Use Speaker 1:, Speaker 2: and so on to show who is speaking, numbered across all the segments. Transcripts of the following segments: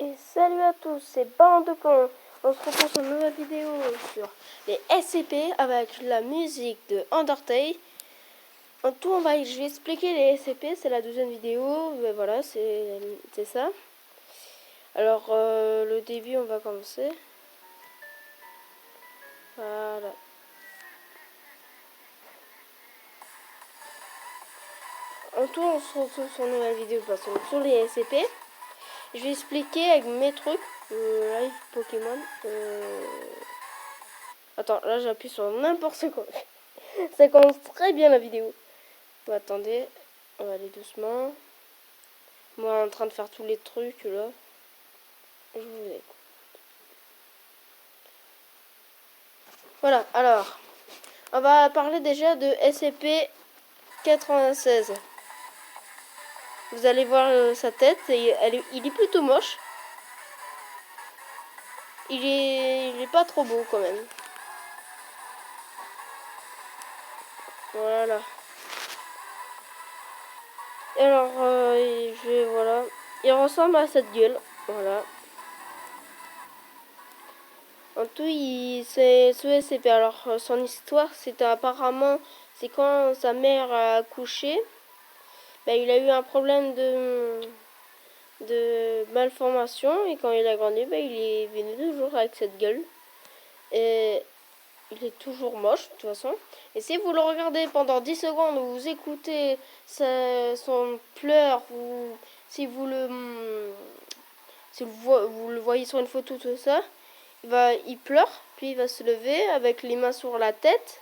Speaker 1: Et salut à tous, c'est Bande de Plomb. On se retrouve sur une nouvelle vidéo sur les SCP avec la musique de Undertale. En tout, je vais expliquer les SCP, c'est la deuxième vidéo, mais voilà, c'est ça. Alors, le début, on va commencer. Voilà. En tout, on se retrouve sur une nouvelle vidéo sur les SCP. Je vais expliquer avec mes trucs. Live Pokémon. Attends, là j'appuie sur n'importe quoi. Ça commence très bien la vidéo. Bon, attendez, on va aller doucement. Moi en train de faire tous les trucs là. Je vous écoute. Voilà, alors. On va parler déjà de SCP-96. Vous allez voir sa tête, il est plutôt moche. Il est pas trop beau quand même. Voilà. Alors, voilà. Il ressemble à cette gueule. Voilà. En tout, c'est ce SCP. Alors, son histoire, c'est apparemment, c'est quand sa mère a accouché, il a eu un problème de malformation. Et quand il a grandi, il est venu toujours avec cette gueule. Et il est toujours moche, de toute façon. Et si vous le regardez pendant 10 secondes, ou vous écoutez son pleur, ou si vous vous le voyez sur une photo, tout ça, il pleure, puis il va se lever avec les mains sur la tête.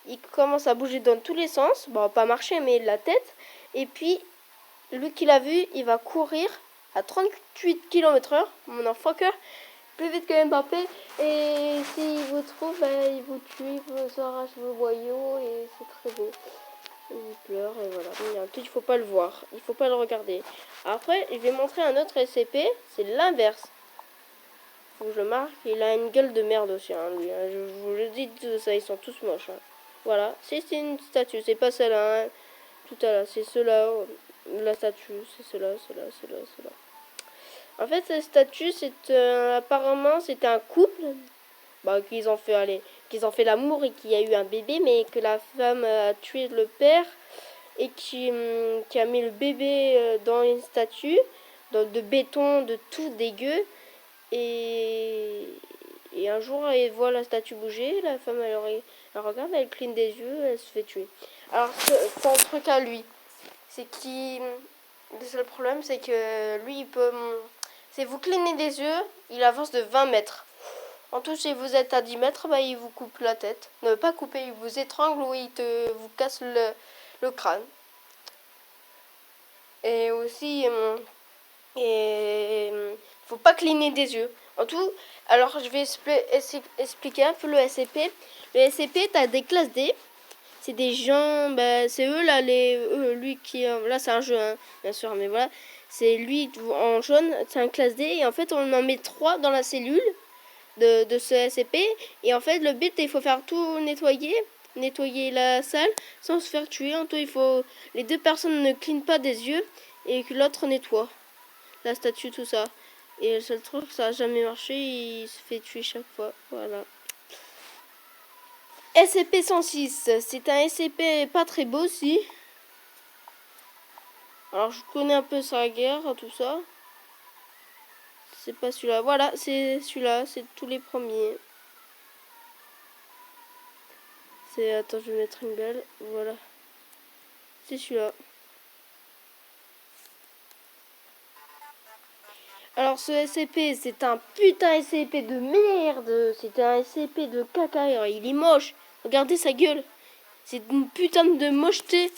Speaker 1: Il commence à bouger dans tous les sens. Bon, pas marcher, mais la tête. Et puis, lui qui l'a vu, il va courir à 38 km/h. Mon fucker. Plus vite que Mbappé. Et s'il vous trouve, il vous tue, il vous arrache vos boyaux. Et c'est très beau. Il pleure et voilà. Mais en tout, il faut pas le voir. Il faut pas le regarder. Après, je vais montrer un autre SCP. C'est l'inverse. Faut que je le marque. Il a une gueule de merde aussi, hein, lui. Hein. Je vous le dis, tout ça, ils sont tous moches. Hein. Voilà. C'est une statue. C'est pas celle-là. Hein. Tout à l'heure. C'est ceux-là. La statue. C'est cela. En fait, cette statue, apparemment, c'était un couple. Qu'ils ont fait l'amour et qu'il y a eu un bébé, mais que la femme a tué le père et qui a mis le bébé dans une statue de béton, de tout dégueu. Et un jour, elle voit la statue bouger. La femme, elle regarde, elle cligne des yeux, elle se fait tuer. Alors, son truc à lui, c'est le seul problème, c'est que lui, il peut. Si vous clignez des yeux, il avance de 20 mètres. En tout, si vous êtes à 10 mètres, il vous coupe la tête. Ne pas couper, il vous étrangle ou il vous casse le crâne. Et aussi, faut pas cligner des yeux. En tout, alors je vais expliquer un peu le SCP. Le SCP, t'as des classes D. C'est des gens, c'est eux là, lui qui, là c'est un jeu, hein, bien sûr, mais voilà. C'est lui en jaune, c'est un classe D. Et en fait, on en met 3 dans la cellule de ce SCP. Et en fait, le but, il faut faire tout nettoyer la salle sans se faire tuer. En tout, les 2 personnes ne clignent pas des yeux et que l'autre nettoie la statue, tout ça. Et le seul truc, ça a jamais marché, il se fait tuer chaque fois. Voilà. SCP-106, c'est un SCP pas très beau aussi. Alors je connais un peu sa guerre, tout ça. C'est pas celui-là. Voilà, c'est celui-là, c'est tous les premiers. Attends, je vais mettre une belle. Voilà. C'est celui-là. Alors ce SCP, c'est un putain SCP de merde. C'est un SCP de caca. Il est moche. Regardez sa gueule. C'est une putain de mocheté.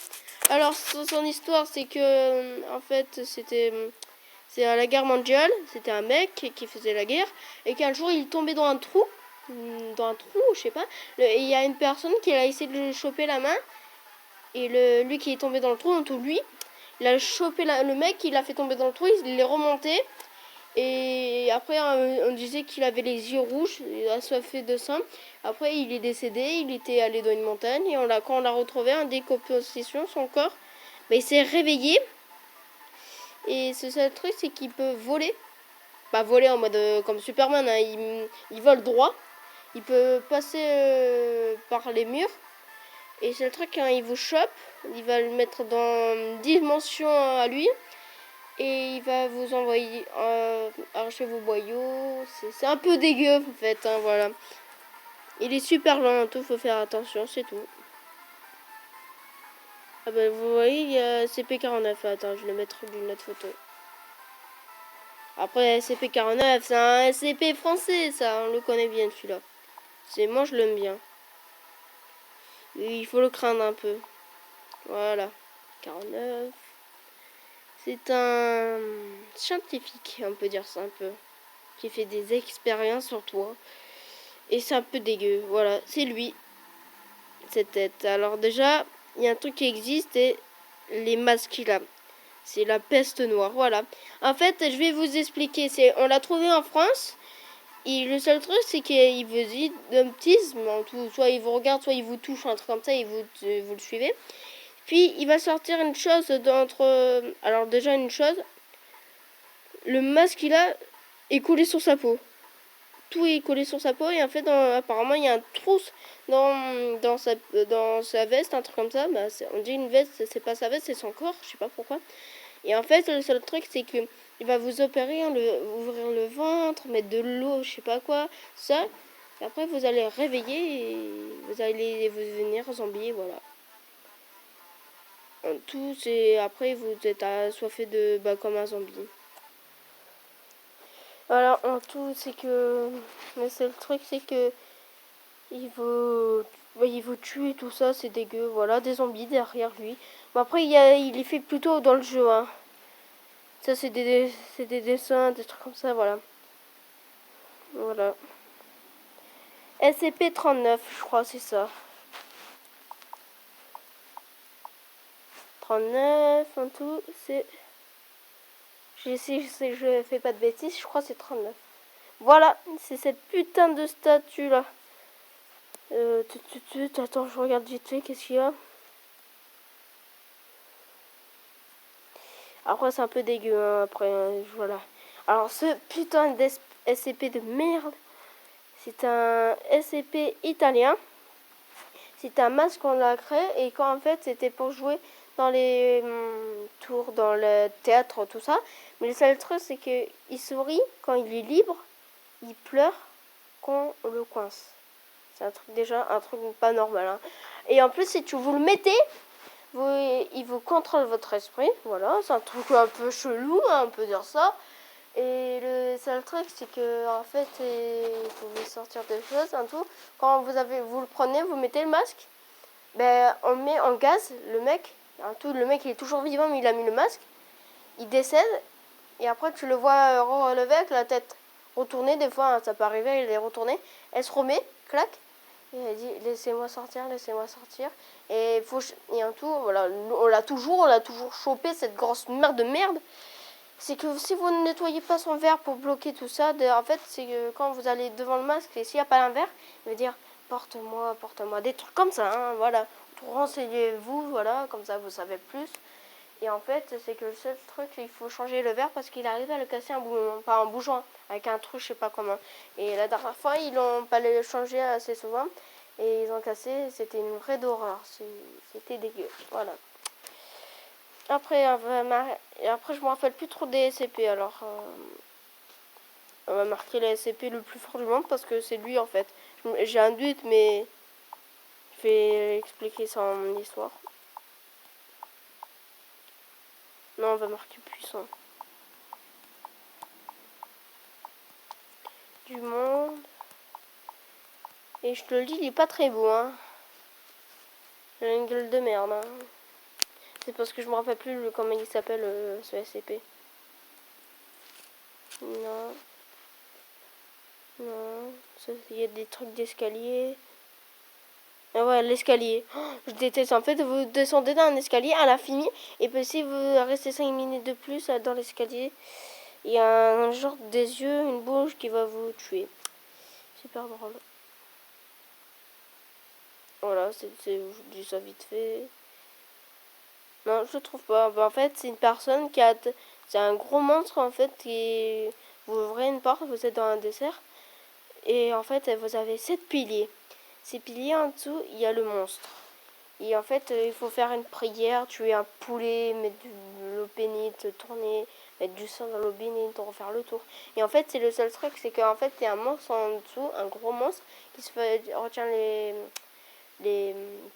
Speaker 1: Alors son histoire, c'est que en fait, c'est à la guerre mondiale. C'était un mec qui faisait la guerre et qu'un jour il tombait dans un trou, je sais pas. Et il y a une personne qui a essayé de lui choper la main et lui qui est tombé dans le trou, tout lui, il a chopé le mec, il l'a fait tomber dans le trou, il l'est remonté. Et après, on disait qu'il avait les yeux rouges, assoiffé de sang. Après, il est décédé, il était allé dans une montagne. Et quand on l'a retrouvé en décomposition, son corps, il s'est réveillé. Et ce seul truc, c'est qu'il peut voler. pas voler en mode comme Superman, hein, il vole droit. Il peut passer par les murs. Et c'est le truc, quand il vous chope, il va le mettre dans une dimension à lui. Et il va vous envoyer arracher vos boyaux. C'est un peu dégueu en fait, hein, voilà. Il est super lent, tout, faut faire attention, c'est tout. Ah bah vous voyez, il y a CP49. Attends, je vais mettre d'une autre photo. Après, SCP-49, c'est un SCP français, ça, on le connaît bien celui-là. Moi, je l'aime bien. Et il faut le craindre un peu. Voilà. 49. C'est un scientifique, on peut dire ça un peu. Qui fait des expériences sur toi. Et c'est un peu dégueu. Voilà, c'est lui. Cette tête. Alors déjà, il y a un truc qui existe et les masques qu'il a. C'est la peste noire, voilà. En fait, je vais vous expliquer. On l'a trouvé en France. Et le seul truc, c'est qu'il vous dit d'un baptisme. Soit il vous regarde, soit il vous touche, un truc comme ça, et vous le suivez. Puis, il va sortir une chose d'entre... Alors déjà, une chose. Le masque qu'il a est collé sur sa peau. Tout est collé sur sa peau. Et en fait, apparemment, il y a un trou dans sa veste, un truc comme ça. Bah, on dit une veste, c'est pas sa veste, c'est son corps. Je sais pas pourquoi. Et en fait, le seul truc, c'est que il va vous opérer, ouvrir le ventre, mettre de l'eau, je sais pas quoi, ça. Et après, vous allez réveiller et vous allez vous devenir zombie, voilà. En tout, c'est après, vous êtes assoiffé comme un zombie. Voilà, en tout, c'est que... Mais c'est le truc, c'est que il vous tue et tout ça, c'est dégueu, voilà, des zombies derrière lui. Mais après, il est fait plutôt dans le jeu, hein. Ça, c'est des dessins, des trucs comme ça, voilà. Voilà. SCP-39, je crois, c'est ça. 39, en tout, c'est... Je fais pas de bêtises, je crois que c'est 39. Voilà, c'est cette putain de statue-là. Attends, je regarde vite fait, qu'est-ce qu'il y a. Après, c'est un peu dégueu, hein, après, voilà. Alors, ce putain de SCP de merde, c'est un SCP italien. C'est un masque qu'on a créé et quand en fait c'était pour jouer dans les tours, dans le théâtre, tout ça. Mais le seul truc c'est qu'il sourit quand il est libre, il pleure quand on le coince. C'est un truc pas normal. Hein. Et en plus si vous le mettez, il vous contrôle votre esprit. Voilà, c'est un truc un peu chelou, hein, on peut dire ça. Et le seul truc c'est que en fait il faut vous sortir des choses, un tout. Quand vous le prenez, vous mettez le masque. Ben, on met en gaz le mec. Le mec il est toujours vivant mais il a mis le masque. Il décède et après tu le vois relever avec la tête retournée. Des fois hein, ça peut arriver, il est retourné. Elle se remet, clac. Et elle dit laissez-moi sortir, laissez-moi sortir. Et un tout, voilà, on l'a toujours chopé cette grosse merde de merde. C'est que si vous ne nettoyez pas son verre pour bloquer tout ça, en fait c'est que quand vous allez devant le masque et s'il n'y a pas un verre, il va dire porte-moi, porte-moi, des trucs comme ça, hein, voilà. Renseignez-vous, voilà, comme ça vous savez plus. Et en fait, c'est que le seul truc, il faut changer le verre parce qu'il arrive à le casser pas en bougeant, avec un trou, je sais pas comment. Et la dernière fois, ils l'ont pas le changé assez souvent. Et ils ont cassé, c'était une vraie d'horreur. C'était dégueu, voilà. Après, je me rappelle plus trop des SCP, alors... on va marquer le SCP le plus fort du monde parce que c'est lui en fait. J'ai un doute, mais je vais expliquer son histoire. Non, on va marquer puissant. Du monde. Et je te le dis, il est pas très beau, hein. Il a une gueule de merde, hein. C'est parce que je me rappelle plus comment il s'appelle ce SCP. Non. Non. Il y a des trucs d'escalier. Ah ouais, l'escalier. Oh, je déteste. En fait, vous descendez dans un escalier à l'infini. Et puis si vous restez 5 minutes de plus dans l'escalier, il y a un genre des yeux, une bouche qui va vous tuer. Super drôle. Voilà, je dis ça vite fait. Non, je trouve pas. Bah, en fait, c'est une personne qui a... C'est un gros monstre, en fait, qui est vous ouvrez une porte, vous êtes dans un désert. Et en fait, vous avez 7 piliers. Ces piliers en dessous, il y a le monstre. Et en fait, il faut faire une prière, tuer un poulet, mettre de l'eau bénite, tourner, mettre du sang dans l'eau bénite, refaire le tour. Et en fait, c'est le seul truc, c'est qu'en fait, il y a un monstre en dessous, un gros monstre, qui se retient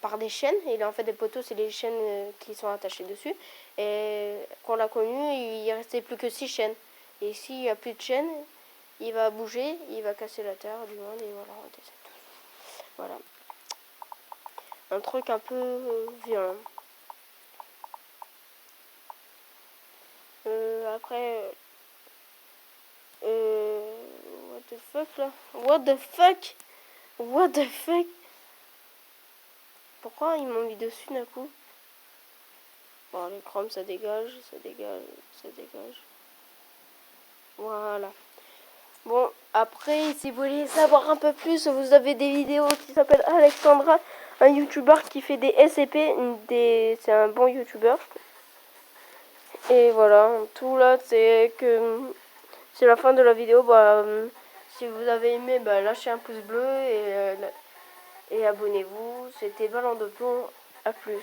Speaker 1: par des chaînes. Et il a en fait des poteaux, c'est les chaînes qui sont attachées dessus. Et quand on l'a connu, il restait plus que 6 chaînes. Et s'il n'y a plus de chaînes, il va bouger, il va casser la terre du monde, et voilà, on décède tous. Voilà. Un truc un peu violent. Après, what the fuck là? What the fuck? What the fuck? Pourquoi ils m'ont mis dessus d'un coup? Bon, les chromes ça dégage, ça dégage, ça dégage. Voilà. Bon, après, si vous voulez savoir un peu plus, vous avez des vidéos qui s'appellent Alexandra, un youtubeur qui fait des SCP, c'est un bon youtubeur. Et voilà, tout là, c'est la fin de la vidéo. Si vous avez aimé, lâchez un pouce bleu et abonnez-vous. C'était Ballon de Plomb, à plus.